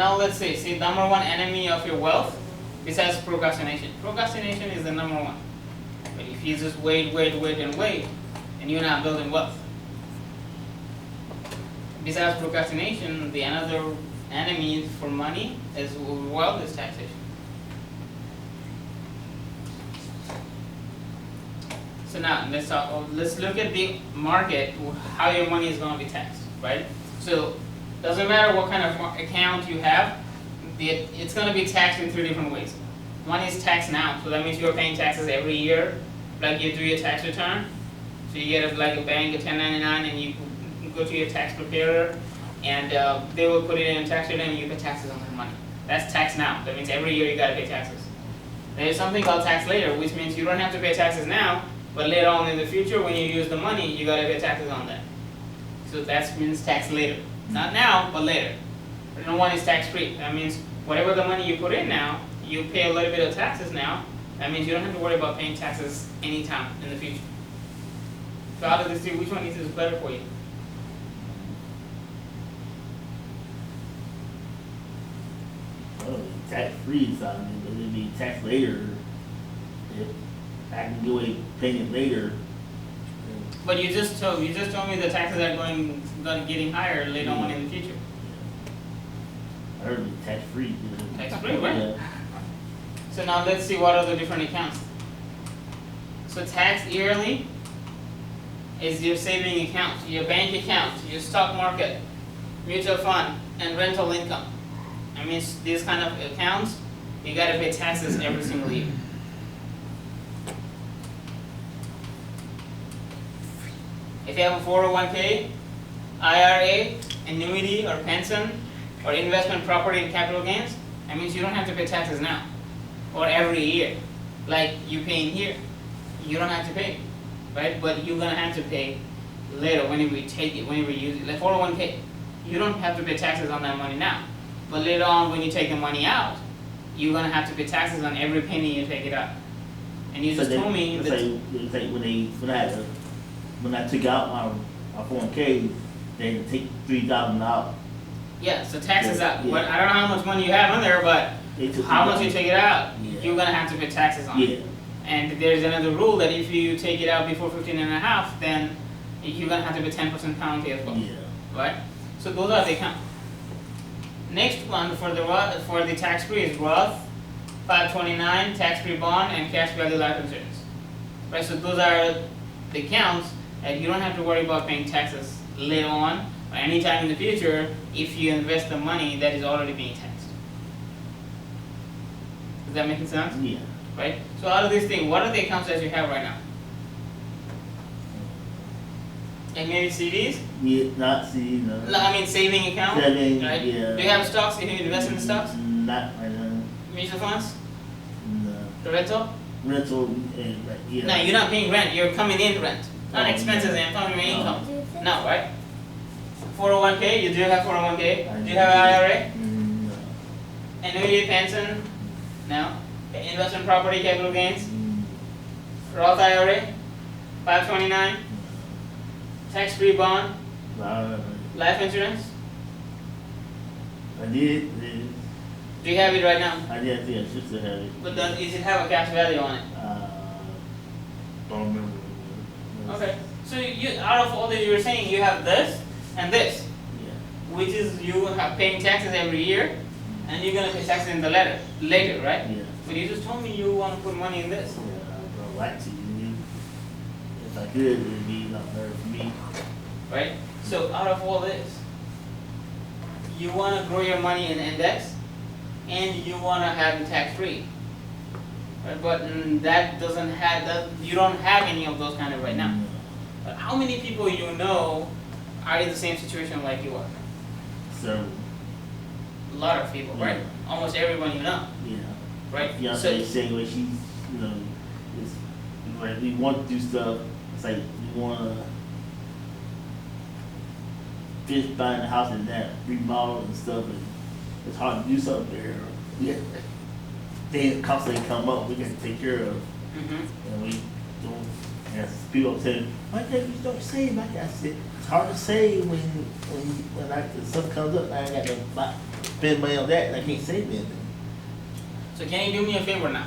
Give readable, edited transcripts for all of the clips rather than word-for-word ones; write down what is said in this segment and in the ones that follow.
Now let's say number one enemy of your wealth besides procrastination. Procrastination is the number one. But if you just wait, and you're not building wealth. Besides procrastination, the another enemy for money is wealth is taxation. So now let's look at the market, how your money is going to be taxed, right? So doesn't matter what kind of account you have, it's going to be taxed in three different ways. One is tax now, so that means you're paying taxes every year, like you do your tax return. So you get like a bank, a 1099, and you go to your tax preparer, and they will put it in a tax return, and you pay taxes on that money. That's tax now. That means every year you got to pay taxes. There is something called tax later, which means you don't have to pay taxes now, but later on in the future, when you use the money, you got to pay taxes on that. So that means tax later. Not now, but later. And one is tax free. That means whatever the money you put in now, you pay a little bit of taxes now. That means you don't have to worry about paying taxes anytime in the future. So out of these two, which one is better for you? Well, tax free, so I mean, but it'd be tax later. If I can go away paying it later. But you just told me the taxes are getting higher later on in the future. I heard it tax free. Tax free, right? Yeah. So now let's see what are the different accounts. So tax yearly is your saving account, your bank account, your stock market, mutual fund, and rental income. I mean, these kind of accounts, you got to pay taxes every single year. If you have a 401k, IRA, annuity or pension, or investment property and capital gains, that means you don't have to pay taxes now or every year like you pay in here. You don't have to pay, right? But you're gonna have to pay later whenever you take it, whenever you use it. Like 401k, you don't have to pay taxes on that money now, but later on when you take the money out, you're gonna have to pay taxes on every penny you take it out. And you just told me that when I took out my 401k, they take $3,000 out. Yeah, so taxes out. Yeah. But I don't know how much money you have on there, but how much you take it out, yeah. You're gonna have to pay taxes on it. And there's another rule that if you take it out before 15 and a half, then you're gonna have to pay 10% penalty as well. Yeah. Right? So those are the accounts. Next one for the tax free is Roth, 529, tax free bond, and cash value life insurance. Right? So those are the accounts and you don't have to worry about paying taxes later on or anytime in the future if you invest the money that is already being taxed. Does that make sense? Yeah. Right? So out of these things, what are the accounts that you have right now? And maybe CDs? Yeah, not CDs, no. No, I mean saving account. Saving, right? yeah. Do you have stocks? Do you invest in stocks? Not right now. Mutual funds? No. The rental? Rental and like, yeah. No, you're not paying rent. You're coming in rent. Not Oh, expenses yeah. and coming in income. Oh. No, right? 401k, you do have 401k. I Do you have IRA? No. Annuity, pension? No. Investment property, capital gains? Mm, Roth IRA? 529? Tax-free bond? no. Life insurance? I did. Do you have it right now? I did. I think I should still have it. But does it have a cash value on it? Don't remember. Okay. So you, out of all that you were saying, you have this and this, Yeah. which is you have paying taxes every year, and you're gonna pay taxes in the later, right? Yeah. But you just told me you want to put money in this. Yeah, I don't like to. If I could, it'd be a lot better for me. Right? So out of all this, you want to grow your money in index, and you want to have it tax free. Right? But that doesn't have that. You don't have any of those kind of right now. But how many people you know are in the same situation like you are? So, A lot of people, right? Yeah. Almost everyone you know, yeah. right? Fiance saying what she's, it's like we want to do stuff. It's like we want to finish buying the house and that remodel and stuff, and it's hard to do something there. Yeah, things constantly come up we got to take care of, and we don't. And people saying, why can't you start saving? I said, it's hard to save when stuff comes up. I got to buy spend money on that and I can't save anything. So can you do me a favor now?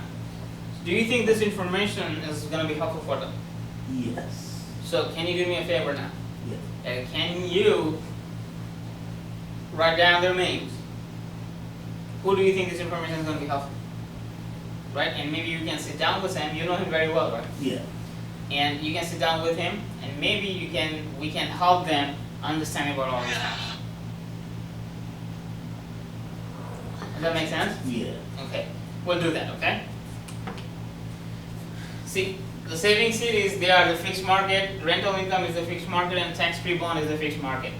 Do you think this information is going to be helpful for them? Yes. So can you do me a favor now? Yes. Can you write down their names? Who do you think this information is going to be helpful? Right? And maybe you can sit down with him. You know him very well, right? Yeah. And you can sit down with him, and maybe we can help them understand about all this stuff. Does that make sense? Yeah. Okay. We'll do that, okay? See, the savings series, they are the fixed market, rental income is the fixed market, and tax-free bond is the fixed market.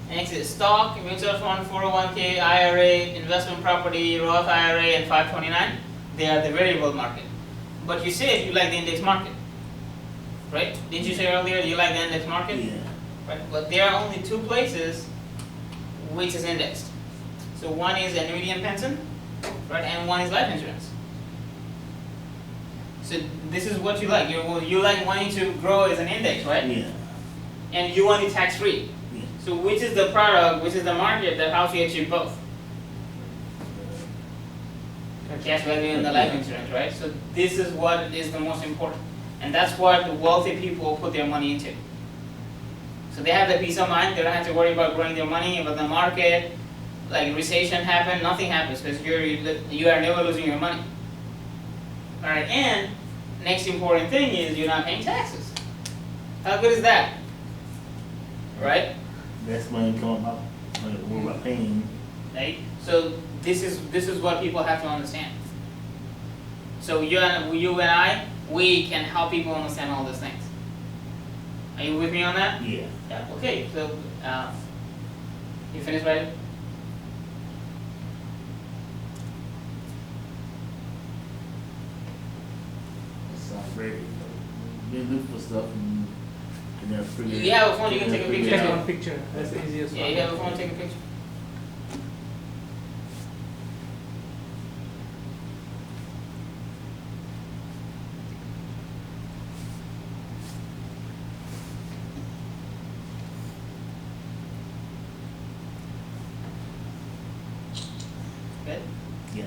Next is stock, mutual fund, 401k, IRA, investment property, Roth IRA, and 529. They are the variable market. But you said you like the index market, right? Didn't you say earlier you like the index market? Yeah. Right. But there are only two places which is indexed. So one is annuity and pension, right? And one is life insurance. So this is what you like. You like wanting to grow as an index, right? Yeah. And you want it tax-free. Yeah. So which is the product, which is the market that helps you achieve both? The cash value and the life insurance, right? So this is what is the most important. And that's what the wealthy people put their money into. So they have the peace of mind, they don't have to worry about growing their money, about the market, like recession happen, nothing happens because you are never losing your money. Alright, and next important thing is you're not paying taxes. How good is that? Right? That's money coming up. What we're paying. Right? So this is what people have to understand. So you and I, we can help people understand all these things. Are you with me on that? Yeah. Yeah. Okay. So you finished writing? It's great. Been looking for stuff and they're pretty. You have a phone, you can take a picture. Take one picture. That's the easiest Yeah, one. you have a phone, take a picture. Good? Yeah.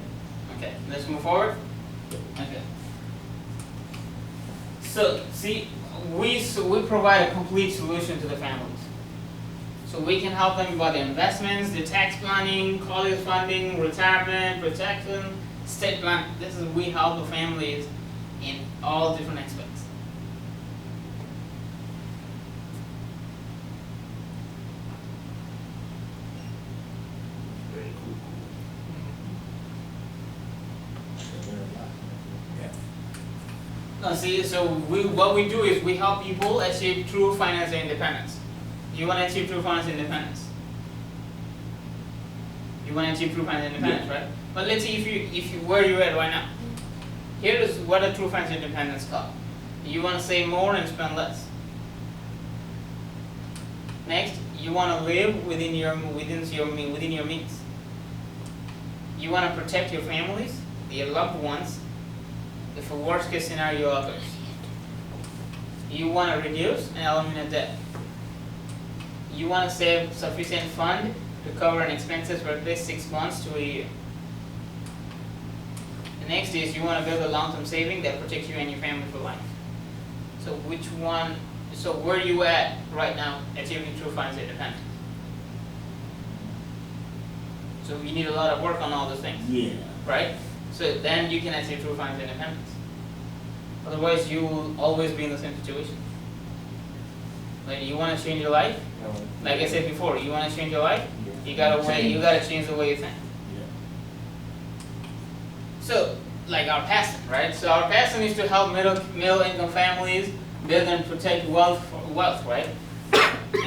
Okay, let's move forward. Okay. So, see, we provide a complete solution to the families. So we can help them about the investments, the tax planning, college funding, retirement, protection, estate plan. We help the families in all different aspects. Very cool. Now see, so what we do is we help people achieve true financial independence. You want to achieve true financial independence? You want to achieve true financial independence, right? But let's see if you where you at right now. Here is what a true financial independence called. You want to save more and spend less. Next, you want to live within your means. You want to protect your families, your loved ones, if a worst case scenario occurs. You want to reduce and eliminate debt. You want to save sufficient fund to cover an expenses for at least 6 months to a year. The next is you want to build a long-term saving that protects you and your family for life. So which one? So where are you at right now achieving true financial independence? So you need a lot of work on all those things. Yeah. Right? So then you can achieve true financial independence. Otherwise, you will always be in the same situation. Like you want to change your life, like I said before, you want to change your life. Yeah. You gotta change the way you think. Yeah. So, like our passion, right? So our passion is to help middle income families build and protect wealth, right?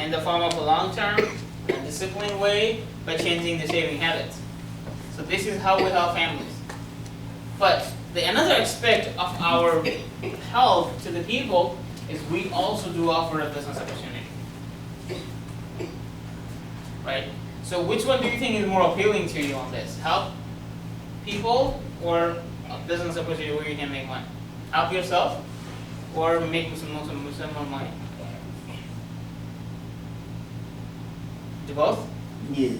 In the form of a long-term and disciplined way by changing the saving habits. So this is how we help families. But another aspect of our help to the people is we also do offer a business opportunity. Right? So which one do you think is more appealing to you on this? Help people or a business opportunity where you can make money? Help yourself or make some more money? Do both? Yeah.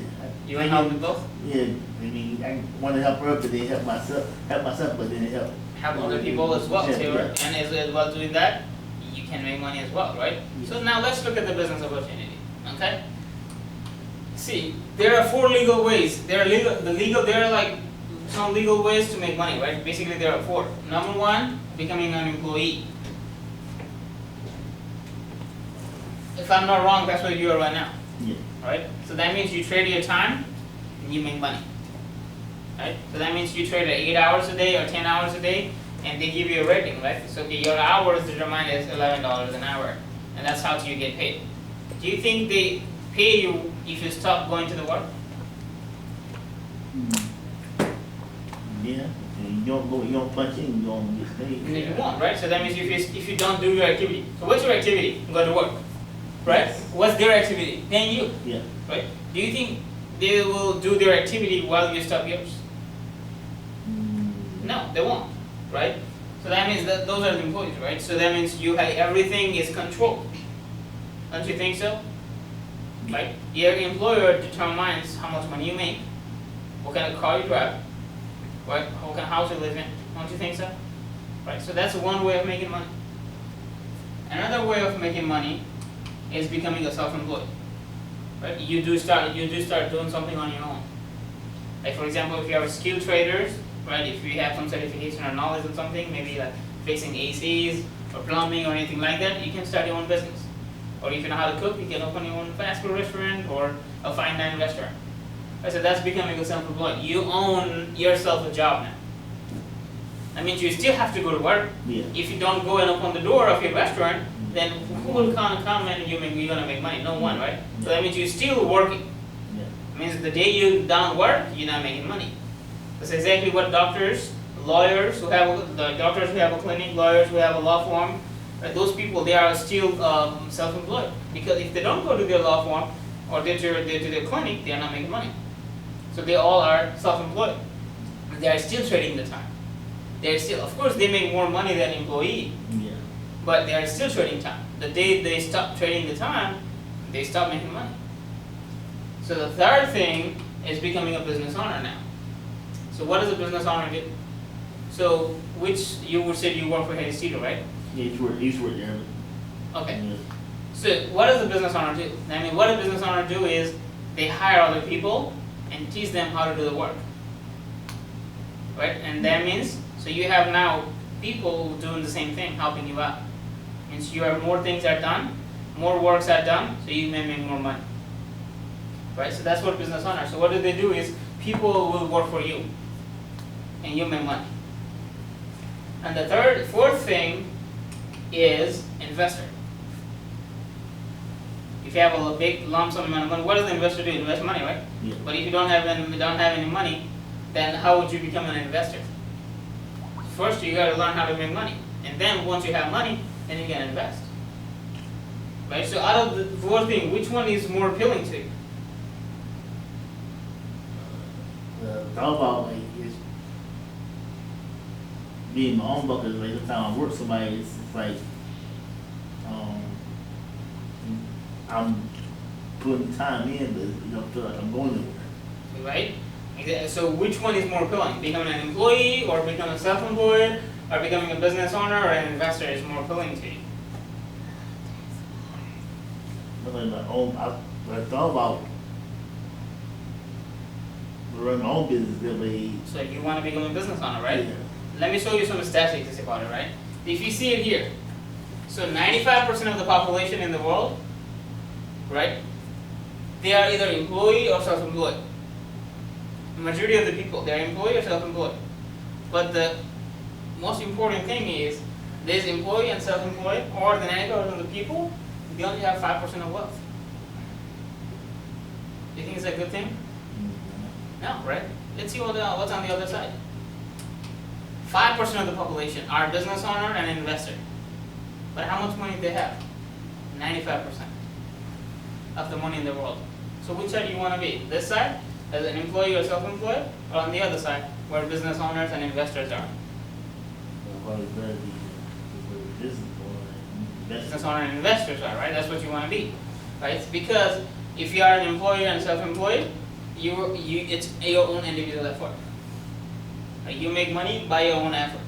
You want help with both? Yeah, I mean, I want to help her, but then help myself, but then help. Help other people as well, Yeah, too, yeah. and as well doing that, you can make money as well, right? Yeah. So now let's look at the business opportunity, okay? See, there are 4 legal ways. There are like some legal ways to make money, right? Basically, there are 4. Number 1, becoming an employee. If I'm not wrong, that's what you are right now, Yeah. right? So that means you trade your time and you make money, right? So that means you trade 8 hours a day or 10 hours a day, and they give you a rating, right? So okay, your hours determined as $11 an hour, and that's how you get paid. Do you think they pay you if you stop going to the work? Yeah. And you don't punch in, you don't get paid. No, you won't, right? So that means if you don't do your activity. So what's your activity? Go to work, right? Yes. What's their activity? Paying you, Yeah. right? Do you think they will do their activity while you stop yours? No, they won't, right? So that means that those are the employees, right? So that means you have everything is controlled. Don't you think so? Right? Your employer determines how much money you make, what kind of car you drive, right? What kind of house you live in. Don't you think so? Right? So that's one way of making money. Another way of making money is becoming a self-employed. Right? You do start doing something on your own. Like for example, if you are skilled traders, right? If you have some certification or knowledge of something, maybe like fixing ACs or plumbing or anything like that, you can start your own business. Or if you know how to cook, you can open your own fast food restaurant or a fine dining restaurant. Right? So that's becoming a self-employed. You own yourself a job now. That means you still have to go to work. Yeah. If you don't go and open the door of your restaurant, then who will come and you're gonna make money? No one, right? So that means you're still working. Yeah. It means the day you don't work, you're not making money. That's exactly what doctors, lawyers who have a clinic, lawyers who have a law firm, right, those people, they are still self-employed. Because if they don't go to their law firm or to their clinic, they are not making money. So they all are self-employed. They are still trading the time. They are still, of course, they make more money than employee, Yeah. but they are still trading time. The day they stop trading the time, they stop making money. So the third thing is becoming a business owner now. So what does a business owner do? So which you would say you work for Hayes Cedar, right? Yeah, each work there. Okay. Yeah. So what does a business owner do? I mean, what a business owner do is they hire other people and teach them how to do the work, right? And that means, so you have now people doing the same thing, helping you out. Means you have more things are done, more works are done, so you may make more money, right? So that's what business owners. So what do they do is people will work for you, and you make money. And the fourth thing is investor. If you have a big lump sum amount of money, what does the investor do? Invest money, right? Yeah. But if you don't have any money, then how would you become an investor? First, you got to learn how to make money, and then once you have money, then you can invest. Right? So out of the four things, which one is more appealing to you? Thought about like it's being my own bucket. Like the time I work somebody, it's like I'm putting time in, but you don't feel like I'm going nowhere. Right? So which one is more appealing? Becoming an employee or becoming self-employed or becoming a business owner or an investor is more appealing to you? But like my own, I thought about running my own business that way. So you want to become a business owner, right? Yeah. Let me show you some statistics about it, right? If you see it here, so 95% of the population in the world, right, they are either employee or self-employed. Majority of the people, they are employee or self-employed. But the most important thing is, this employee and self-employed, or the 95% of the people, they only have 5% of wealth. Do you think it's a good thing? No, right? Let's see what's on the other side. 5% of the population are business owner and investor. But how much money do they have? 95% of the money in the world. So which side do you want to be? This side, as an employee or self-employed, or on the other side, where business owners and investors are? Business owner and investors are, right? That's what you want to be, right? Because If you are an employer and self-employed, it's your own individual effort. Right? You make money by your own effort.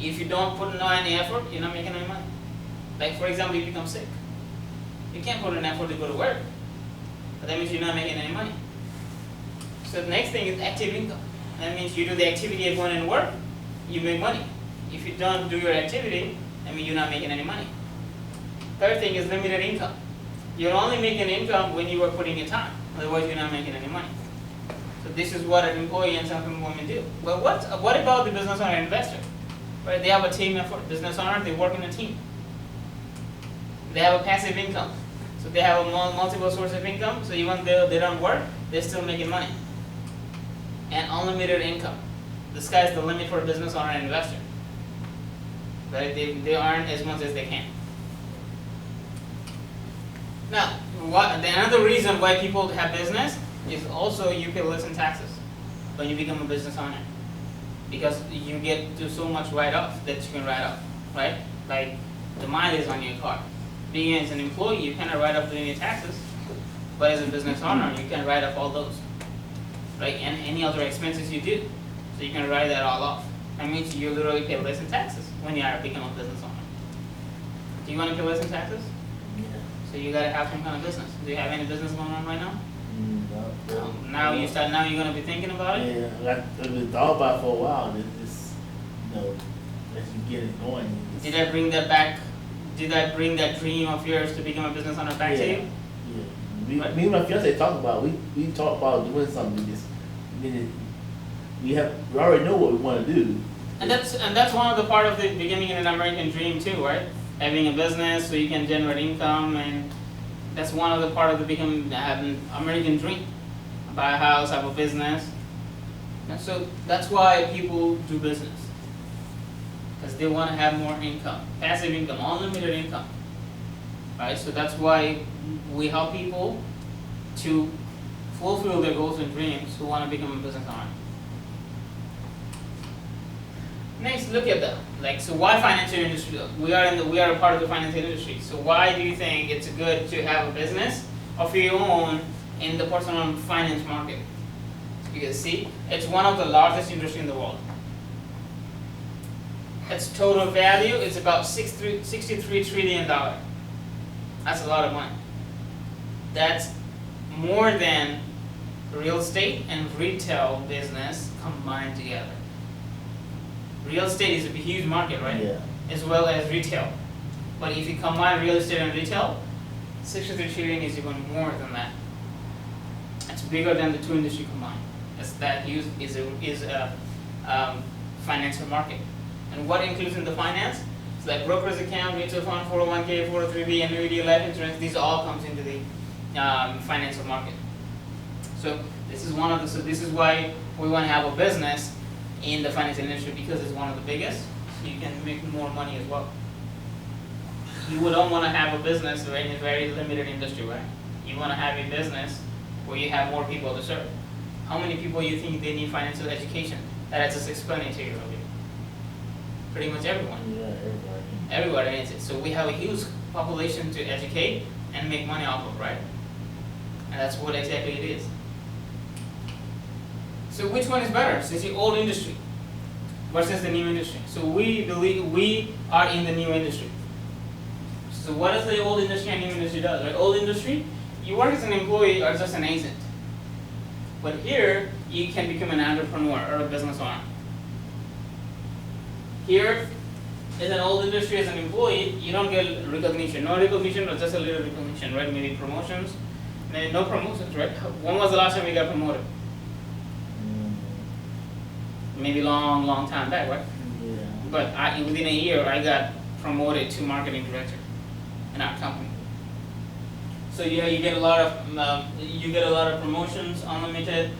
If you don't put no any effort, you're not making any money. Like for example, you become sick. You can't put an effort to go to work, but that means you're not making any money. So the next thing is active income. That means you do the activity of going and work, you make money. If you don't do your activity, that means you're not making any money. Third thing is limited income. You're only making income when you are putting in time. Otherwise, you're not making any money. So this is what an employee and self-employment do. Well, what about the business owner and investor? Right? They have a team effort. Business owner, they work in a team. They have a passive income. So they have a multiple source of income. So even though they don't work, they're still making money. And unlimited income. The sky's the limit for a business owner and investor. Right? They earn as much as they can. Now, another reason why people have business is also you pay less in taxes when you become a business owner, because you get to so much write-off that you can write off, right? Like the mileage on your car. Being as an employee, you cannot write off doing your taxes, but as a business owner, you can write off all those, right? And any other expenses you do, so you can write that all off. That means you literally pay less in taxes when you are become a business owner. Do you want to pay less in taxes? So you gotta have some kind of business. Do you have any business going on right now? No. Now you're gonna be thinking about it? Yeah, I've been thought about it for a while. It's as you get it going. Did I bring that back? Did I bring that dream of yours to become a business owner back to you? Yeah. Me and my fiance talk about we talk about doing something. We already know what we want to do. And that's one of the part of the beginning in an American dream too, right? Having a business so you can generate income, and that's one of the part of the becoming American dream. Buy a house, have a business. And so that's why people do business, because they want to have more income, passive income, unlimited income, right? So that's why we help people to fulfill their goals and dreams who want to become a business owner. Next, look at that. So why financial industry? We are a part of the financial industry. So why do you think it's good to have a business of your own in the personal finance market? Because see, it's one of the largest industry in the world. Its total value is about $63 trillion. That's a lot of money. That's more than real estate and retail business combined together. Real estate is a huge market, right? Yeah. As well as retail. But if you combine real estate and retail, 63 trillion is even more than that. It's bigger than the two industries combined. That is a financial market. And what includes in the finance? It's like brokerage account, mutual fund, 401k, 403b, annuity, life insurance. These all comes into the financial market. So this is why we want to have a business in the financial industry, because it's one of the biggest, so you can make more money as well. You don't want to have a business in a very limited industry, right? You want to have a business where you have more people to serve. How many people you think they need financial education? That I just explained to you earlier. Pretty much everyone. Yeah, everybody. Everybody needs it. So we have a huge population to educate and make money off of, right? And that's what exactly it is. So which one is better? Since the old industry versus the new industry. So we believe we are in the new industry. So what does the old industry and new industry does? Right? Old industry, you work as an employee or just an agent. But here, you can become an entrepreneur or a business owner. Here, in an old industry as an employee, you don't get recognition. No recognition, or just a little recognition, right? Maybe promotions. Maybe no promotions, right? When was the last time you got promoted? Maybe long time back, right? Yeah. But within a year, I got promoted to marketing director in our company. So yeah, you get a lot of promotions, unlimited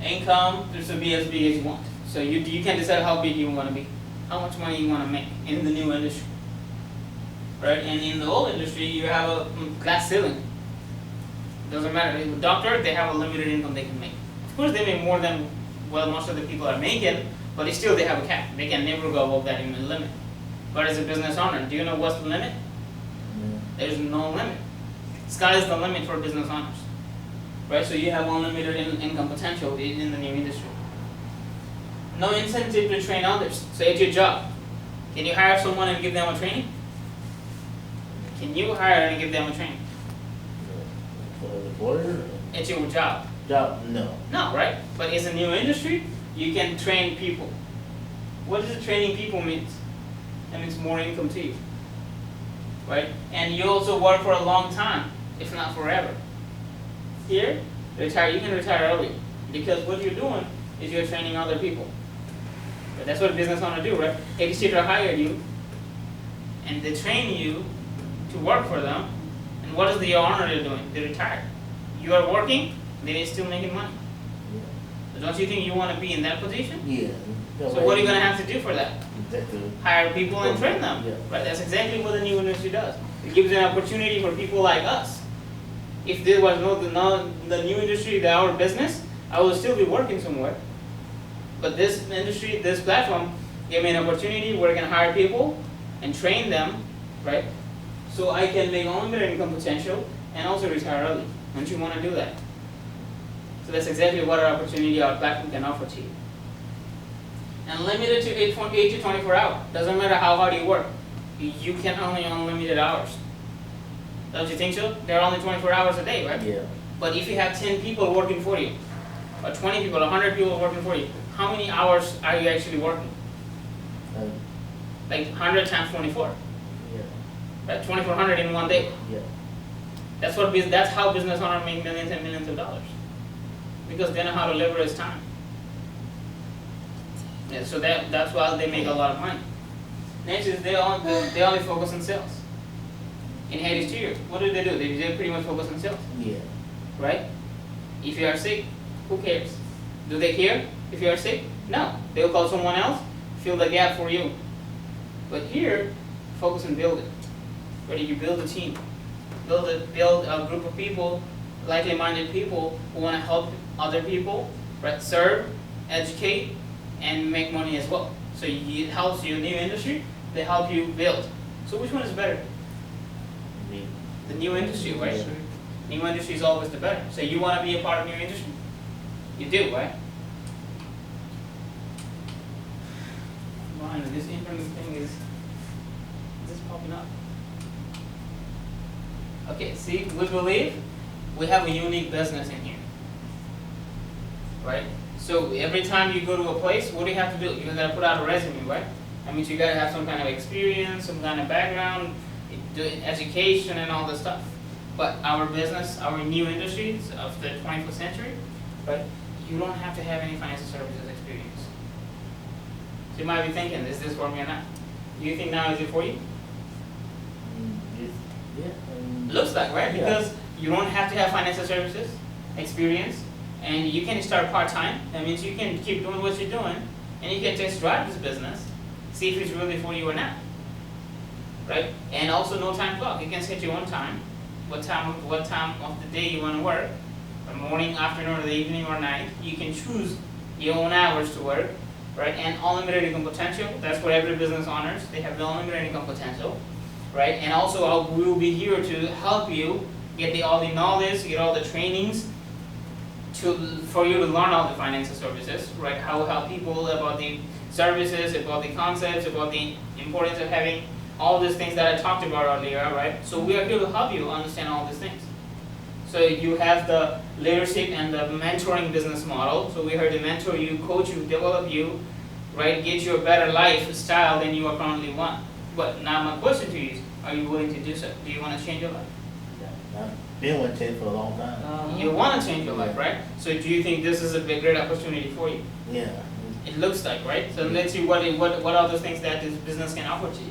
income, to be as big as you want. So you can decide how big you want to be, how much money you want to make in the new industry, right? And in the old industry, you have a glass ceiling. Doesn't matter. With doctor, they have a limited income they can make. Of course, they make more than most of the people are making, but still they have a cap. They can never go above that limit. But as a business owner, do you know what's the limit? Yeah. There's no limit. Sky's the limit for business owners, right? So you have unlimited income potential in the new industry. No incentive to train others. So at your job, can you hire someone and give them a training? Can you hire and give them a training? For the employer? At your job? Job, no. No, right? But it's a new industry, you can train people. What does training people mean? That means more income to you, right? And you also work for a long time, if not forever. Here, you can retire early, because what you're doing is you're training other people. But that's what business owners do, right? Educator hire you, and they train you to work for them. And what is the owner they're doing? They retire. You are working, they're still making money. So don't you think you want to be in that position? Yeah. So what are you going to have to do for that? Exactly. Hire people and train them. Yeah. Right? That's exactly what the new industry does. It gives an opportunity for people like us. If there was no the new industry, our business, I would still be working somewhere. But this industry, this platform, gave me an opportunity where I can hire people and train them, right? So I can make unlimited income potential and also retire early. Don't you want to do that? So that's exactly what our opportunity our platform can offer to you. And limited to 8 to 24 hours. Doesn't matter how hard you work. You can only unlimited hours. Don't you think so? There are only 24 hours a day, right? Yeah. But if you have 10 people working for you, or 20 people, 100 people working for you, how many hours are you actually working? Like 100 times 24. Yeah. Right? 2,400 in one day. Yeah. That's how business owners make millions and millions of dollars. Because they know how to leverage time. Yeah, so that's why they make a lot of money. Next is they only focus on sales. In head exterior, what do? They pretty much focus on sales. Yeah. Right? If you are sick, who cares? Do they care if you are sick? No. They'll call someone else, fill the gap for you. But here, focus on building. Where you build a team. Build a group of people, likely-minded people who want to help other people, right? Serve, educate, and make money as well. So it helps you in new industry, they help you build. So which one is better? The new industry, right? Yeah. New industry is always the better. So you want to be a part of new industry? You do, right? Mind, this internet thing is this popping up? Okay, see, we believe we have a unique business in here, right? So every time you go to a place, what do you have to do? You gotta put out a resume, right? That means you gotta have some kind of experience, some kind of background, education, and all this stuff. But our business, our new industries of the 21st century, right? You don't have to have any financial services experience. So you might be thinking, is this for me or not? Do you think now is it for you? Yeah. Looks like, right? Yeah. Because you don't have to have financial services experience, and you can start part-time. That means you can keep doing what you're doing, and you can just drive this business, see if it's really for you or not, right? And also no time clock. You can set your own time, what time of the day you want to work, the morning, afternoon, or the evening, or night. You can choose your own hours to work, right? And unlimited income potential. That's what every business owners. They have the unlimited income potential. Right, and also we will be here to help you get all the knowledge, get all the trainings, for you to learn all the financial services. Right, how help people about the services, about the concepts, about the importance of having all these things that I talked about earlier. Right, so we are here to help you understand all these things. So you have the leadership and the mentoring business model. So we are here to mentor you, coach you, develop you, right, get you a better lifestyle than you are currently want. But now my question to you is, are you willing to do so? Do you want to change your life? Yeah. I've been with Ted for a long time. You want to change your life, right? So do you think this is a great opportunity for you? Yeah. It looks like, right? So let's see what are those things that this business can offer to you.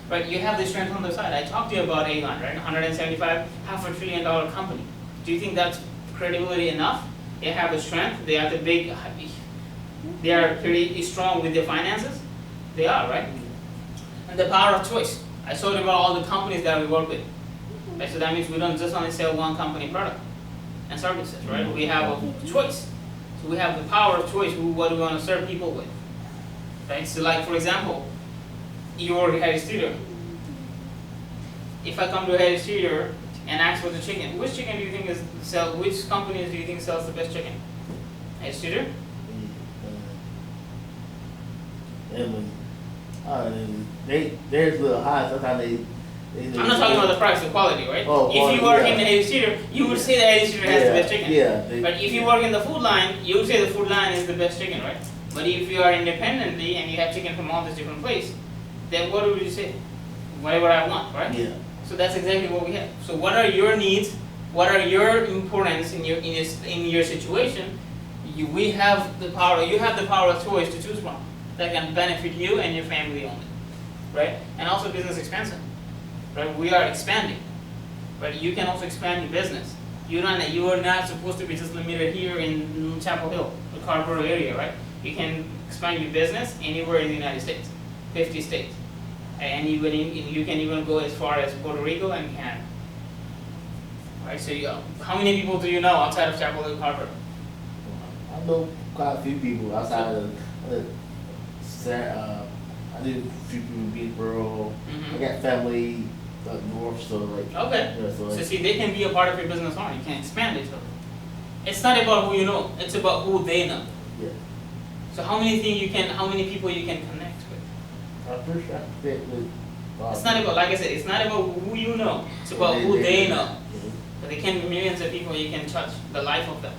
Right, you have the strength on the side. I talked to you about Aegon, right? 175, $500 billion company. Do you think that's credibility enough? They have the strength, they are they are pretty strong with their finances. They are, right? And the power of choice. I told you about all the companies that we work with. Right? So that means we don't just only sell one company product and services, right? We have a choice. So we have the power of choice, what we want to serve people with. Right? So like, for example, you work at a studio. If I come to a head studio and ask for the chicken. Which chicken do you think which companies do you think sells the best chicken? Edge Tutor? They're a little high. Sometimes they I'm not talking about the price, the quality, right? Oh, if you work in the Edge Tutor, you would say the Edge Tutor has the best chicken. Yeah. But if you work in the food line, you would say the food line is the best chicken, right? But if you are independently and you have chicken from all these different places, then what would you say? Whatever I want, right? Yeah. So that's exactly what we have. So what are your needs? What are your importance in your situation? We have the power. You have the power of choice to choose from that can benefit you and your family only, right? And also business expansion, right? We are expanding, but you can also expand your business. You are not supposed to be just limited here in Chapel Hill, the Carrboro area, right? You can expand your business anywhere in the United States, 50 states, and even you can even go as far as Puerto Rico and Canada. Right? So how many people do you know outside of Chapel Hill, Carrboro? I know quite a few people outside of. I knew a few people in Beatboro. I got family up north, so like. Okay. Yeah, so see, they can be a part of your business arm. You can expand it. It's not about who you know. It's about who they know. Yeah. So how many people you can connect with? I'm pretty sure I can fit with. It's not about, like I said, it's not about who you know. It's about who they know. But there can be millions of people you can touch the life of them,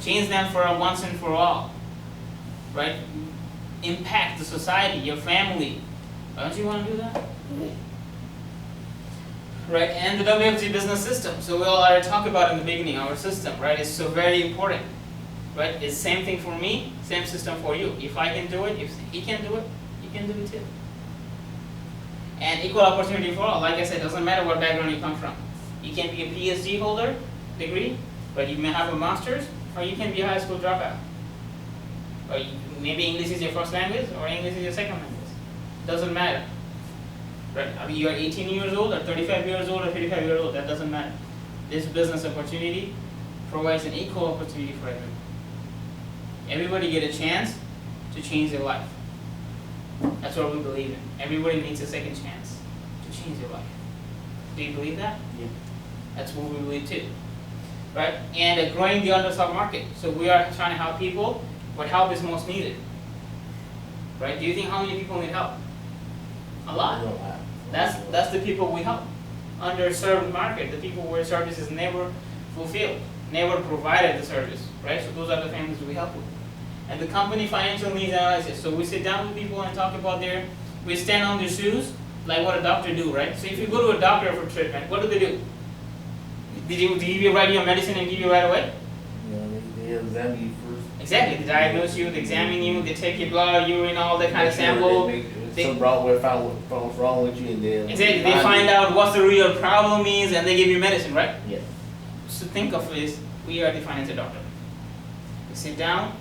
change them for once and for all, right? Impact the society, your family. Don't you want to do that? Right, and the WFG business system. So we all already talked about in the beginning, our system, right? It's so very important, right? It's same thing for me, same system for you. If I can do it, if he can do it, you can do it too. And equal opportunity for all. Like I said, doesn't matter what background you come from. You can be a PhD holder degree, but you may have a master's, or you can be a high school dropout. Or maybe English is your first language, or English is your second language. Doesn't matter. Right? I mean, you are 18 years old, or 35 years old, or 35 years old. That doesn't matter. This business opportunity provides an equal opportunity for everyone. Everybody get a chance to change their life. That's what we believe in. Everybody needs a second chance to change their life. Do you believe that? Yeah. That's what we believe too. Right? And growing the underserved market. So we are trying to help people where help is most needed. Right? Do you think how many people need help? A lot. That's the people we help. Underserved market, the people where service is never fulfilled, never provided the service. Right? So those are the families we help with. And the company financial needs analysis. So we sit down with people and talk about we stand on their shoes, like what a doctor do, right? So if you go to a doctor for treatment, what do? Do you write your medicine and give you right away? Yeah, they examine you first. Exactly. They diagnose you, they examine you, they take your blood, urine, all that kind of sample. Something wrong with what's wrong with you, and then exactly. They find out what the real problem is, and they give you medicine, right? Yeah. So think of this: we are the financial doctor. We sit down,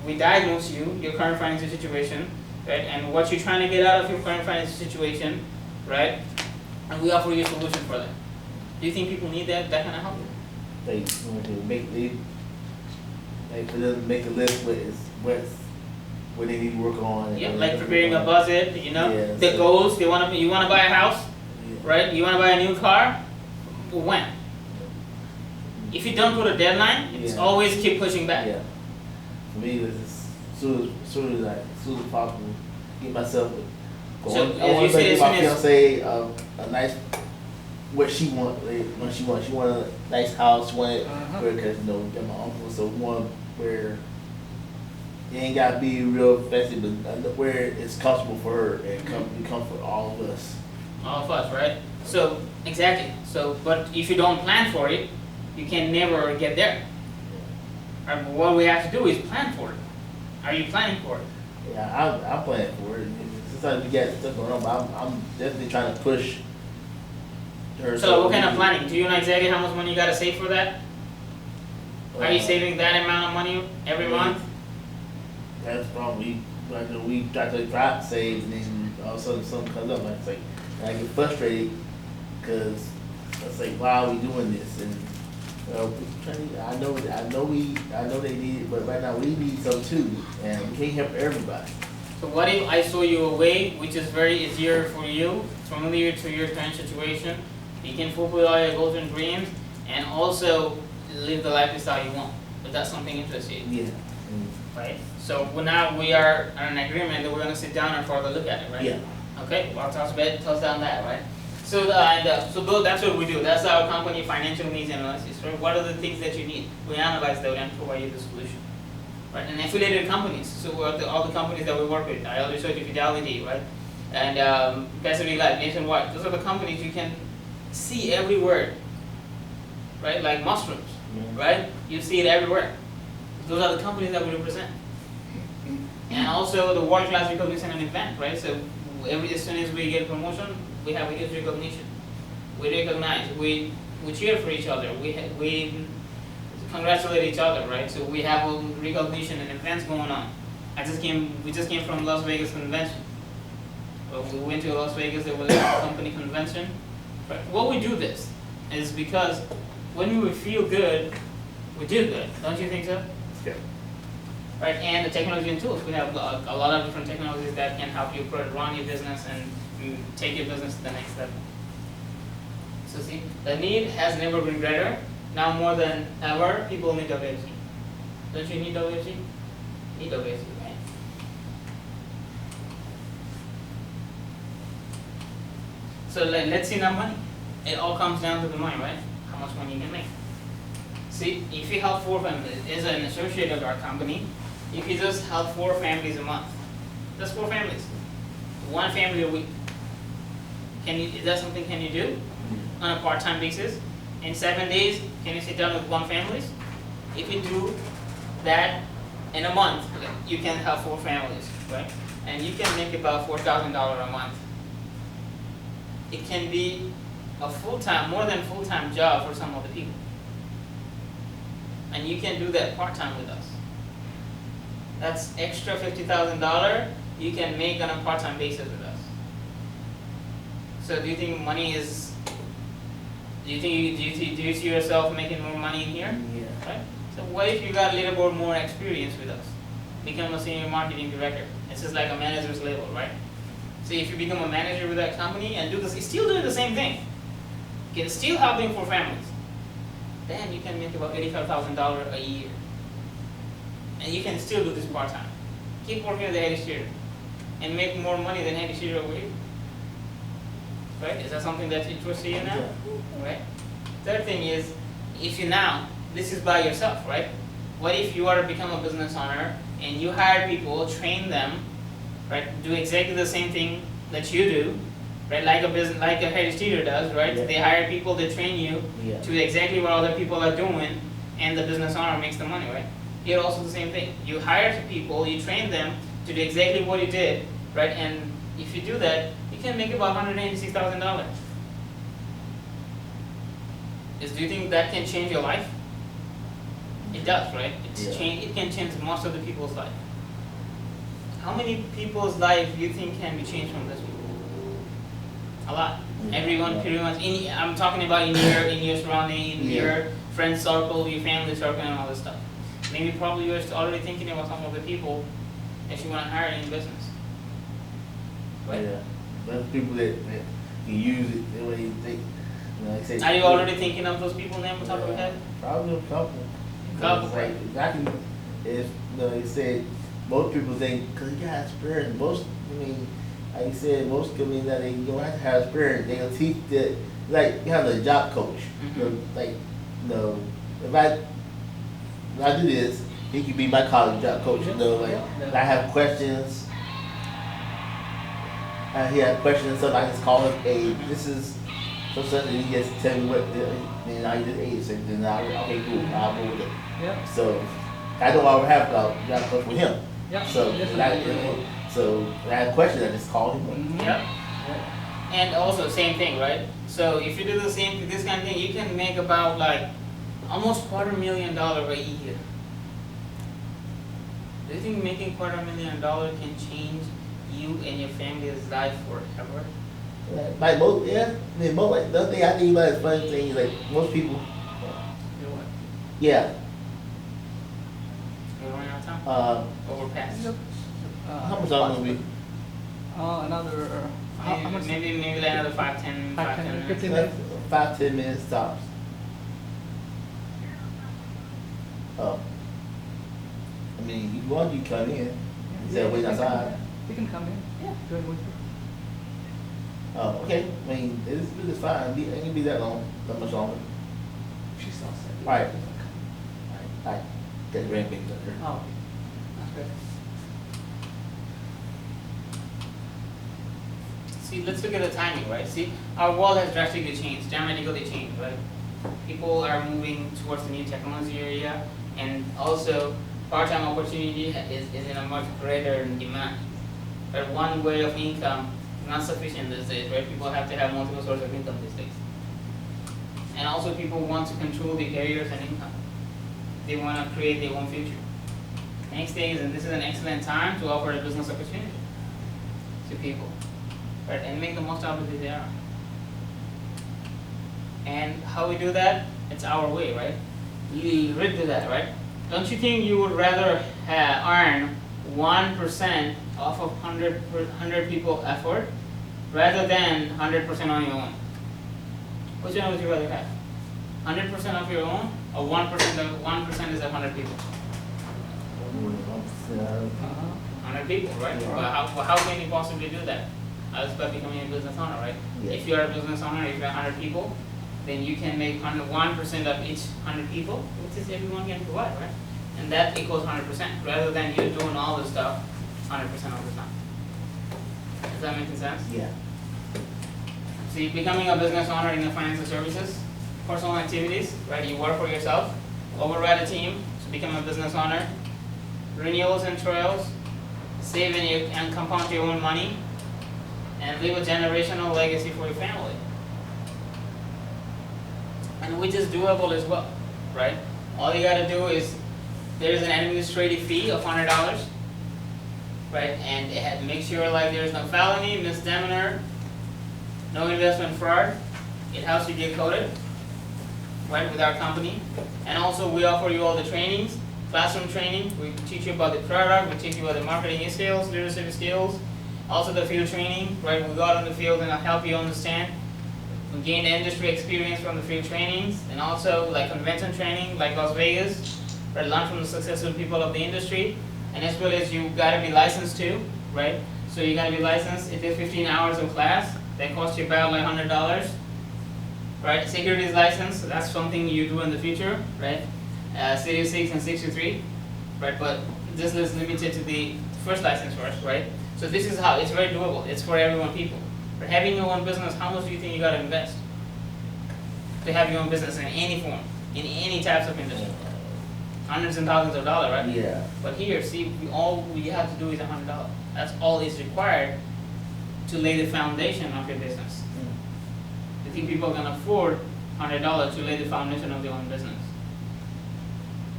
we diagnose you, your current financial situation, right, and what you're trying to get out of your current financial situation, right, and we offer you a solution for that. Do you think people need that kind of help? They for them to make a list what they need to work on. Yeah, like preparing a budget, Yeah, the so goals. You want to buy a house, right? You want to buy a new car. When? If you don't put a deadline, it's always keep pushing back. Yeah. For me, it's as soon as possible, get myself going. So, I want to make my as fiance a nice. What she want, she want a nice house. She want it because they're my uncle, so one where it ain't gotta be real fancy, but where it's comfortable for her and comfort all of us. All of us, right? So exactly. So, but if you don't plan for it, you can never get there. What we have to do is plan for it. Are you planning for it? Yeah, I'm planning for it. Sometimes we get stuff going on, but I'm definitely trying to push her. So what kind of planning? Do you know exactly how much money you gotta save for that? Are you saving that amount of money every month? That's probably we try to save, and then all of a sudden something comes up, and I get frustrated because I say, why are we doing this? And I know they need it, but right now we need some too, and we can't help everybody. So what if I show you a way which is very easier for you, familiar to your current situation, You can fulfill all your goals and dreams, and also live the lifestyle you want. But that's something interests you. Yeah. Right? So now we are on an agreement that we're gonna sit down and further look at it, right? Yeah. Okay, well, toss down that, right? So, that's what we do. That's our company financial needs analysis, right? What are the things that you need? We analyze that and provide you the solution, right? And affiliated companies. So all the companies that we work with. I already showed you Fidelity, right? And Pacific Life, Nationwide. Those are the companies you can see everywhere, right? Like mushrooms, right? You see it everywhere. Those are the companies that we represent. And also the world-class recognition and event, right? So as soon as we get promotion, we have a huge recognition. We recognize, we cheer for each other, we congratulate each other, right? So we have a recognition and events going on. We just came from Las Vegas convention. We went to Las Vegas, there was a company convention. Right? What we do this is because when we feel good, we do good. Don't you think so? Yeah. Right, and the technology and tools. We have a lot of different technologies that can help you run your business and take your business to the next level. So see, the need has never been greater. Now more than ever, people need WFG. Don't you need WFG? Need WFG, right? So let's see now money. It all comes down to the money, right? How much money you can make. See, if you help 4 families, as an associate of our company, if you just help 4 families a month, that's 4 families, 1 family a week. Is that something can you do on a part-time basis? In 7 days, can you sit down with 1 family? If you do that in a month, you can help 4 families, right? And you can make about $4,000 a month. It can be a full-time, more than full-time job for some of the people. And you can do that part-time with us. That's extra $50,000 you can make on a part-time basis with us. So do you think money is? Do you see yourself making more money in here? Yeah. Right. So what if you got a little bit more experience with us? Become a senior marketing director. It's just like a manager's level, right? So if you become a manager with that company and still doing the same thing, okay, still helping 4 families, then you can make about $85,000 a year. And you can still do this part-time. Keep working at the head theater and make more money than head theater over here. Right? Is that something that interests you now? Yeah. Right? Third thing is, if you now, this is by yourself, right? What if you are to become a business owner and you hire people, train them, right? Do exactly the same thing that you do, right? Like a head theater does, right? Yeah. They hire people, they train you Yeah. to exactly what other people are doing, and the business owner makes the money, right? Here also the same thing. You hire people, you train them to do exactly what you did, right? And if you do that, you can make about $186,000. Do you think that can change your life? It does, right? It can change most of the people's life. How many people's life do you think can be changed from this? A lot. Everyone pretty much. I'm talking about in your surrounding, in your friend circle, your family circle, and all this stuff. Maybe probably you're already thinking about some of the people that you want to hire in your business. Right? Yeah. Those people that can use it the way they, like I say. Are you already thinking of those people name on top of your head? Probably a couple. Couple, Like, right? exactly. If you said most people think because you got experience. Most, like you said, most companies that they don't have to have experience. They'll teach that, like you have a job coach. If I do this, he could be my college job coach. I have questions. He has questions, so I just call him. Hey, this is so and he just tell me what. Then I just then okay, cool. I'll go with it. Yeah. So I don't always have a job coach with him. Yeah. So when I have questions, I just call him. Yep. And also same thing, right? So if you do this kind of thing, you can make about like almost $250,000 a year. Do you think making $250,000 can change you and your family's life forever? Like most, most like the other thing I think about is funny thing like most people. You know what? Yeah. We're running out of time. Overpass. How much time will we? Another How much? Maybe like another 5-10 minutes. 15 minutes. 5-10 minutes tops. Oh. I mean, you want, you come in. Instead of waiting outside. You can come in. Yeah. Do it with you. Oh, okay. I mean, it's fine. It ain't gonna be that long, that much longer. She's all set. Alright. Alright. Get the grandbabies up here. Oh, that's good. See, let's look at the timing, right? See, our world has drastically changed, dramatically changed, right? People are moving towards the new technology area, and also part-time opportunity is in a much greater demand. But one way of income is not sufficient these days, right? People have to have multiple sources of income these days. And also people want to control their careers and income. They want to create their own future. Next thing is, and this is an excellent time to offer a business opportunity to people, right? And make the most out of it they are. And how we do that? It's our way, right? You read to that, right? Don't you think you would rather earn 1% off of 100 people effort rather than 100% on your own? Which one would you rather have? 100% of your own, or 1% is 100 people? 100 people, right? Yeah. Well, how can you possibly do that? That's by becoming a business owner, right? Yeah. If you are a business owner, if you have 100 people, then you can make 1% of each 100 people, which is everyone can provide, right? And that equals 100%, rather than you doing all the stuff 100% of the time. Does that make sense? Yeah. See, becoming a business owner in the financial services, personal activities, right? You work for yourself, override a team to become a business owner, renewals and trials, save and compound your own money, and leave a generational legacy for your family. And which is doable as well, right? All you gotta do is, there's an administrative fee of $100, right? And make sure like there's no felony, misdemeanor, no investment fraud. It helps you get coded, right, with our company. And also we offer you all the trainings, classroom training. We teach you about the product, we teach you about the marketing skills, leadership skills, also the field training, right? We go out on the field and help you understand. We gain the industry experience from the field trainings, and also like convention training, like Las Vegas, right? Learn from the successful people of the industry, and as well as you gotta be licensed too, right? So you gotta be licensed. If there's 15 hours of class, that costs you about like $100, right? Securities license, so that's something you do in the future, right? Series 6 and 63, right? But this is limited to the first license first, right? So this is how, it's very doable. It's for everyone, people. For having your own business, how much do you think you gotta invest to have your own business in any form, in any types of industry? Hundreds and thousands of dollars, right? Yeah. But here, see, all we have to do is $100. That's all is required to lay the foundation of your business. You think people can afford $100 to lay the foundation of their own business?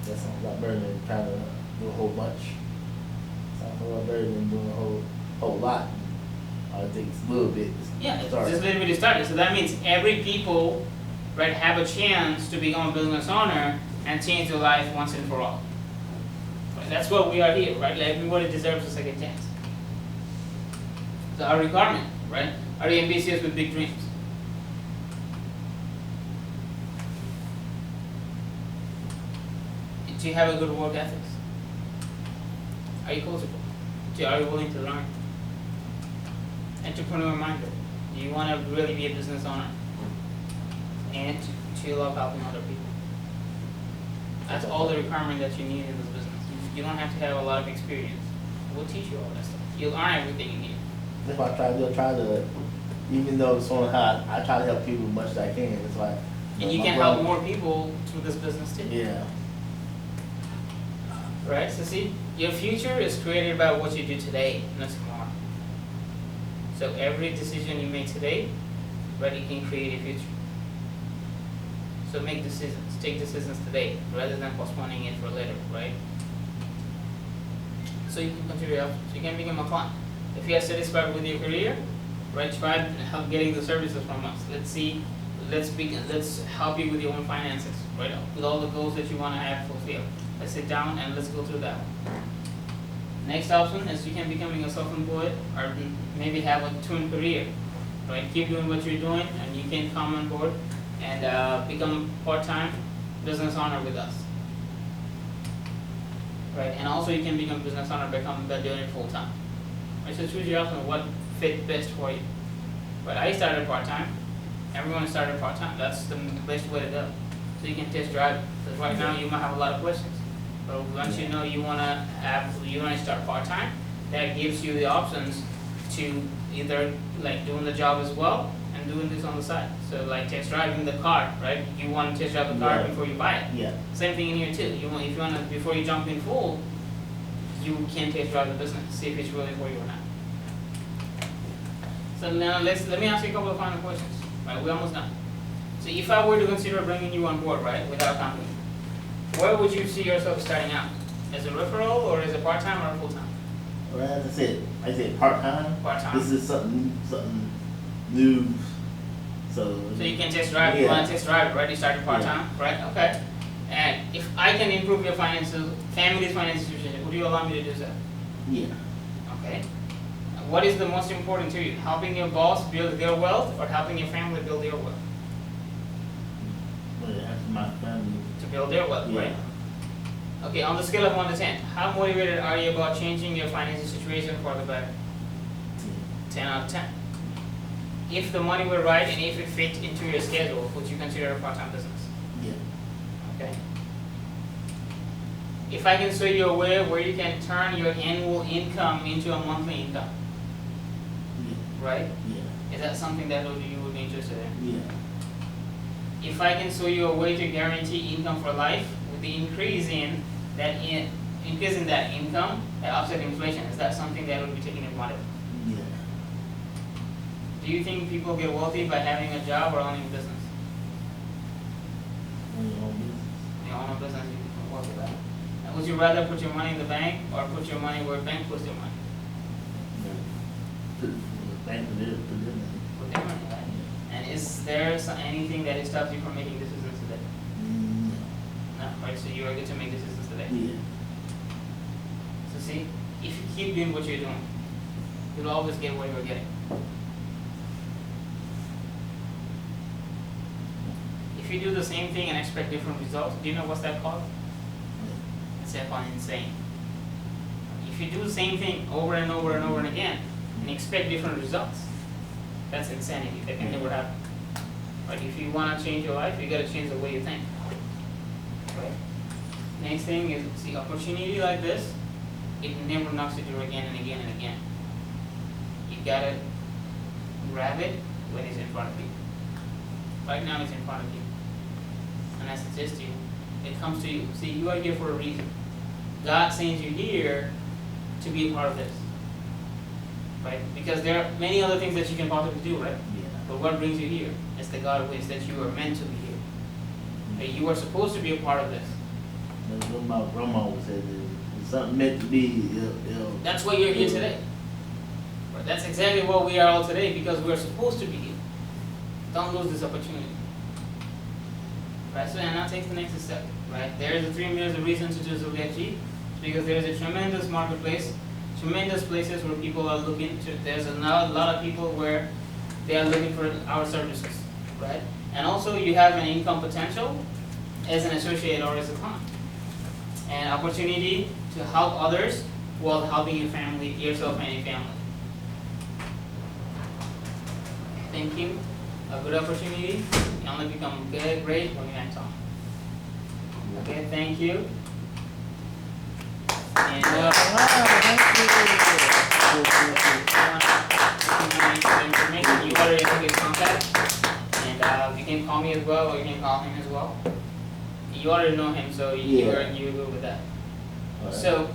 That sounds a lot better than trying to do a whole bunch. Sounds a lot better than doing a whole lot. All it takes a little bit. Yeah, it's Start. just a little bit started. So that means every people, right, have a chance to become a business owner and change their life once and for all. Right, that's what we are here, right? Like everybody deserves a second chance. So our requirement, right? Are you ambitious with big dreams? Do you have a good work ethics? Are you coachable? Are you willing to learn? Entrepreneur minded. Do you want to really be a business owner? And do you love helping other people? That's all the requirement that you need in this business. You don't have to have a lot of experience. We'll teach you all that stuff. You'll learn everything in here. If I try to, even though it's on high, I try to help people as much as I can. It's like. And you my can brother- help more people through this business too. Yeah. Right? So see, your future is created by what you do today, not tomorrow. So every decision you make today, right, you can create a future. So make decisions, take decisions today, rather than postponing it for later, right? So you can contribute your options. You can become a client. If you are satisfied with your career, right, try help getting the services from us. Let's help you with your own finances, right? With all the goals that you want to have fulfilled. Let's sit down and let's go through that. Next option is you can becoming a self-employed or maybe have a twin career, right? Keep doing what you're doing and you can come on board and become part-time business owner with us, right? And also you can become business owner by doing it full-time, right? So choose your option, what fit best for you. But I started part-time, everyone started part-time, that's the best way to go. So you can test drive, because right now you might have a lot of questions. But once you know you wanna start part-time, that gives you the options to either like doing the job as well and doing this on the side. So like test driving the car, right? You wanna test drive the car Yeah. before you buy it. Yeah. Same thing in here too. If you wanna, before you jump in full, you can test drive the business, see if it's really for you or not. So now let me ask you a couple of final questions. Right, we're almost done. So if I were to consider bringing you on board, right, with our company, where would you see yourself starting out? As a referral or as a part-time or a full-time? Well, as I said part-time. Part-time. This is something new, so. So you can test drive, you wanna test drive it, right? You started part-time, right? Okay. And if I can improve your finances, family's financial situation, would you allow me to do so? Yeah. Okay. What is the most important to you? Helping your boss build their wealth or helping your family build their wealth? Well, that's my family. To build their wealth, Yeah. right? Okay, on the scale of 1 to 10, how motivated are you about changing your financial situation for the better? 10 out of 10. If the money were right and if it fit into your schedule, would you consider a part-time business? Yeah. Okay. If I can show you a way where you can turn your annual income into a monthly income, Yeah. right? Yeah. Is that something that you would be interested in? Yeah. If I can show you a way to guarantee income for life with the increase in that income that offset inflation, is that something that would be taken advantage of? Yeah. Do you think people get wealthy by having a job or owning a business? When you own business. When you own a business, you can wealthy by it. Now, would you rather put your money in the bank or put your money where a bank puts their money? Put the bank put it in. Put their money, right? And is there anything that stops you from making decisions today? No, right? So you are good to make decisions today. Yeah. So see, if you keep doing what you're doing, you'll always get what you're getting. If you do the same thing and expect different results, do you know what's that called? It's that called insane. If you do the same thing over and over and over and again and expect different results, that's insanity. That can never happen. Right? If you want to change your life, you got to change the way you think. Right? Next thing is, see, opportunity like this, it never knocks at your door again and again and again. You gotta grab it when it's in front of you. Right now it's in front of you. And I suggest you, it comes to you. See, you are here for a reason. God sends you here to be a part of this. Right? Because there are many other things that you can possibly do, right? Yeah. But what brings you here? It's the God ways that you are meant to be here. That you are supposed to be a part of this. That's what my grandma would say. It's something meant to be. That's why you're here today. Right? That's exactly what we are all today because we are supposed to be here. Don't lose this opportunity. Right, so and now take the next step. Right, there is a 3 minutes of reason to choose WFG because there is a tremendous marketplace, tremendous places where people are looking to. There's a lot of people where they are looking for our services, right? And also you have an income potential as an associate or as a client, and opportunity to help others while helping your family, yourself and your family. Thank you. A good opportunity. You only become great when you act on. Okay, thank you. And information, you already took his contact, and you can call me as well, or you can call him as well. You already know him, so you're good with that. Right. So,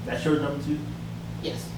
That's your number 2? yes.